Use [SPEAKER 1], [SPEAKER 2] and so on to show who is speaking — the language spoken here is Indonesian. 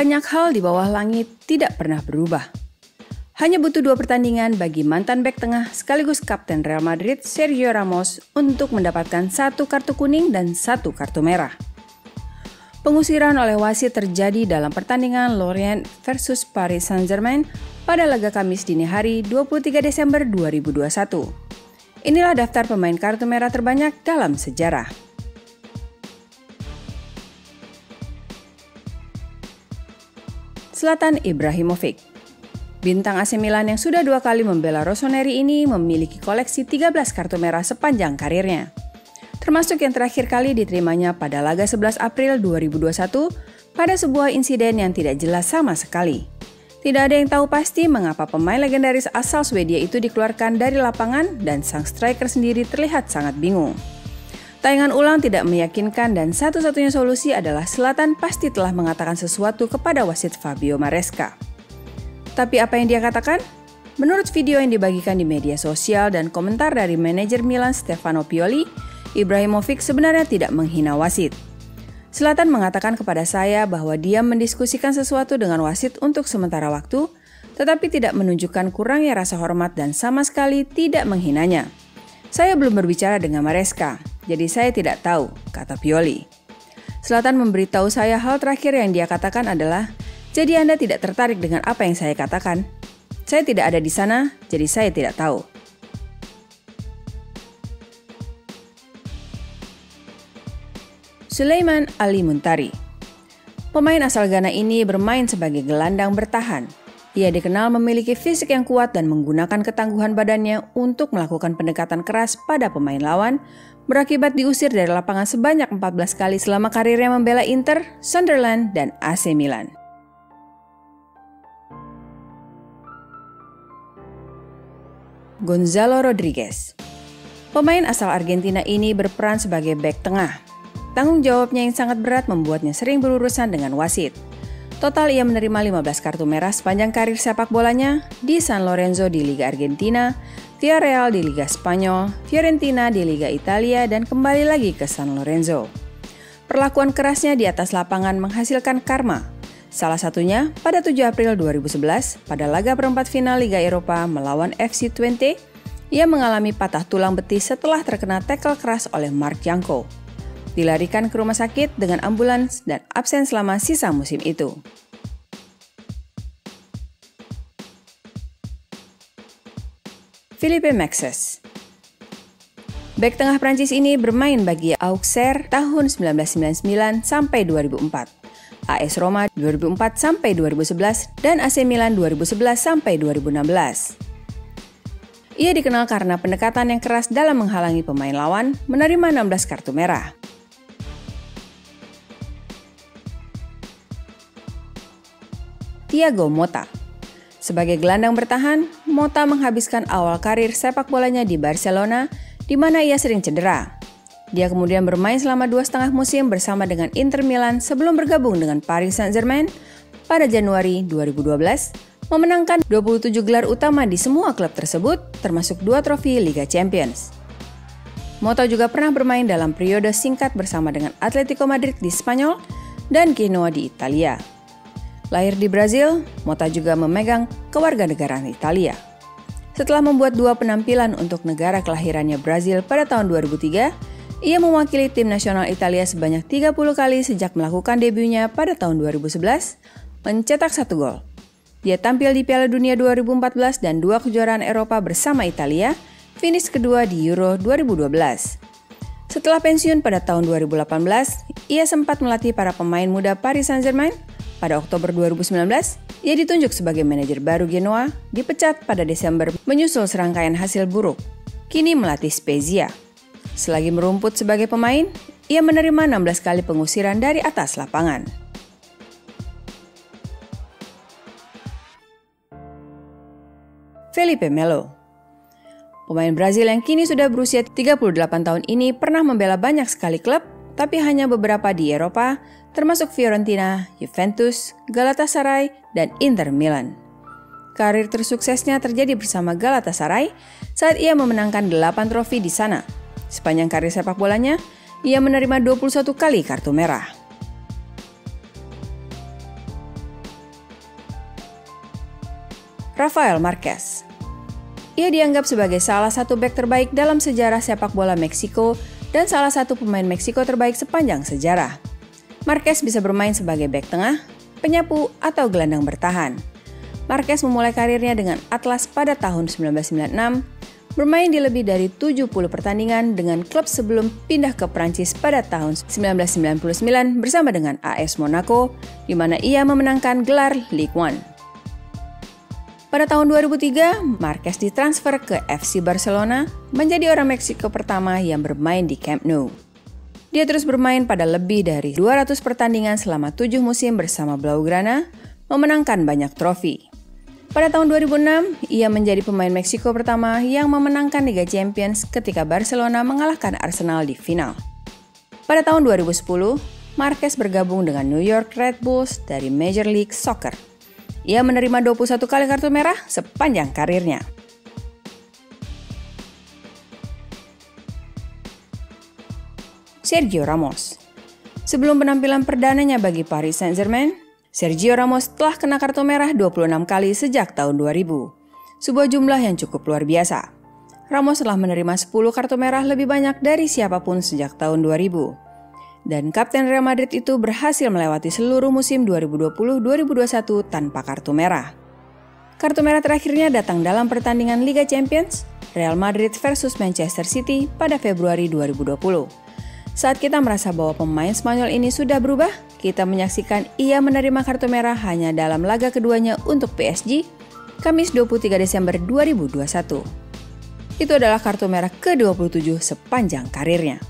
[SPEAKER 1] Banyak hal di bawah langit tidak pernah berubah. Hanya butuh 2 pertandingan bagi mantan bek tengah sekaligus kapten Real Madrid Sergio Ramos untuk mendapatkan 1 kartu kuning dan 1 kartu merah. Pengusiran oleh wasit terjadi dalam pertandingan Lorient versus Paris Saint-Germain pada laga Kamis dini hari 23 Desember 2021. Inilah daftar pemain kartu merah terbanyak dalam sejarah. Zlatan Ibrahimovic. Bintang AC Milan yang sudah 2 kali membela Rossoneri ini memiliki koleksi 13 kartu merah sepanjang karirnya. Termasuk yang terakhir kali diterimanya pada laga 11 April 2021 pada sebuah insiden yang tidak jelas sama sekali. Tidak ada yang tahu pasti mengapa pemain legendaris asal Swedia itu dikeluarkan dari lapangan dan sang striker sendiri terlihat sangat bingung. Tayangan ulang tidak meyakinkan dan satu-satunya solusi adalah Zlatan pasti telah mengatakan sesuatu kepada wasit Fabio Maresca. Tapi apa yang dia katakan? Menurut video yang dibagikan di media sosial dan komentar dari manajer Milan Stefano Pioli, Ibrahimovic sebenarnya tidak menghina wasit. Zlatan mengatakan kepada saya bahwa dia mendiskusikan sesuatu dengan wasit untuk sementara waktu, tetapi tidak menunjukkan kurangnya rasa hormat dan sama sekali tidak menghinanya. Saya belum berbicara dengan Maresca, jadi saya tidak tahu, kata Pioli. Zlatan memberitahu saya hal terakhir yang dia katakan adalah, jadi Anda tidak tertarik dengan apa yang saya katakan? Saya tidak ada di sana, jadi saya tidak tahu. Sulaiman Ali Muntari. Pemain asal Ghana ini bermain sebagai gelandang bertahan. Ia dikenal memiliki fisik yang kuat dan menggunakan ketangguhan badannya untuk melakukan pendekatan keras pada pemain lawan, berakibat diusir dari lapangan sebanyak 14 kali selama karirnya membela Inter, Sunderland, dan AC Milan. Gonzalo Rodriguez. Pemain asal Argentina ini berperan sebagai bek tengah. Tanggung jawabnya yang sangat berat membuatnya sering berurusan dengan wasit. Total ia menerima 15 kartu merah sepanjang karir sepak bolanya di San Lorenzo di Liga Argentina, Villarreal di Liga Spanyol, Fiorentina di Liga Italia, dan kembali lagi ke San Lorenzo. Perlakuan kerasnya di atas lapangan menghasilkan karma. Salah satunya pada 7 April 2011 pada laga perempat final Liga Eropa melawan FC Twente, ia mengalami patah tulang betis setelah terkena tackle keras oleh Marc Janko. Dilarikan ke rumah sakit dengan ambulans dan absen selama sisa musim itu. Philippe Mexes. Bek tengah Prancis ini bermain bagi Auxerre tahun 1999 sampai 2004, AS Roma 2004 sampai 2011, dan AC Milan 2011 sampai 2016. Ia dikenal karena pendekatan yang keras dalam menghalangi pemain lawan, menerima 16 kartu merah. Thiago Motta. Sebagai gelandang bertahan, Motta menghabiskan awal karir sepak bolanya di Barcelona, di mana ia sering cedera. Dia kemudian bermain selama 2,5 musim bersama dengan Inter Milan sebelum bergabung dengan Paris Saint-Germain pada Januari 2012, memenangkan 27 gelar utama di semua klub tersebut, termasuk 2 trofi Liga Champions. Motta juga pernah bermain dalam periode singkat bersama dengan Atletico Madrid di Spanyol dan Genoa di Italia. Lahir di Brazil, Motta juga memegang kewarganegaraan Italia. Setelah membuat 2 penampilan untuk negara kelahirannya Brazil pada tahun 2003, ia mewakili tim nasional Italia sebanyak 30 kali sejak melakukan debutnya pada tahun 2011, mencetak 1 gol. Dia tampil di Piala Dunia 2014 dan 2 kejuaraan Eropa bersama Italia, finish kedua di Euro 2012. Setelah pensiun pada tahun 2018, ia sempat melatih para pemain muda Paris Saint-Germain. Pada Oktober 2019, ia ditunjuk sebagai manajer baru Genoa, dipecat pada Desember menyusul serangkaian hasil buruk. Kini melatih Spezia. Selagi merumput sebagai pemain, ia menerima 16 kali pengusiran dari atas lapangan. Felipe Melo. Pemain Brazil yang kini sudah berusia 38 tahun ini pernah membela banyak sekali klub, tapi hanya beberapa di Eropa, termasuk Fiorentina, Juventus, Galatasaray, dan Inter Milan. Karir tersuksesnya terjadi bersama Galatasaray saat ia memenangkan 8 trofi di sana. Sepanjang karir sepak bolanya, ia menerima 21 kali kartu merah. Rafael Marquez. Ia dianggap sebagai salah satu bek terbaik dalam sejarah sepak bola Meksiko dan salah satu pemain Meksiko terbaik sepanjang sejarah. Marquez bisa bermain sebagai bek tengah, penyapu, atau gelandang bertahan. Marquez memulai karirnya dengan Atlas pada tahun 1996, bermain di lebih dari 70 pertandingan dengan klub sebelum pindah ke Prancis pada tahun 1999 bersama dengan AS Monaco, di mana ia memenangkan gelar Ligue 1. Pada tahun 2003, Marquez ditransfer ke FC Barcelona, menjadi orang Meksiko pertama yang bermain di Camp Nou. Dia terus bermain pada lebih dari 200 pertandingan selama 7 musim bersama Blaugrana, memenangkan banyak trofi. Pada tahun 2006, ia menjadi pemain Meksiko pertama yang memenangkan Liga Champions ketika Barcelona mengalahkan Arsenal di final. Pada tahun 2010, Marquez bergabung dengan New York Red Bulls dari Major League Soccer. Ia menerima 21 kali kartu merah sepanjang karirnya. Sergio Ramos. Sebelum penampilan perdananya bagi Paris Saint-Germain, Sergio Ramos telah kena kartu merah 26 kali sejak tahun 2000. Sebuah jumlah yang cukup luar biasa. Ramos telah menerima 10 kartu merah lebih banyak dari siapapun sejak tahun 2000. Dan Kapten Real Madrid itu berhasil melewati seluruh musim 2020-2021 tanpa kartu merah. Kartu merah terakhirnya datang dalam pertandingan Liga Champions, Real Madrid versus Manchester City pada Februari 2020. Saat kita merasa bahwa pemain Spanyol ini sudah berubah, kita menyaksikan ia menerima kartu merah hanya dalam laga keduanya untuk PSG, Kamis 23 Desember 2021. Itu adalah kartu merah ke-27 sepanjang karirnya.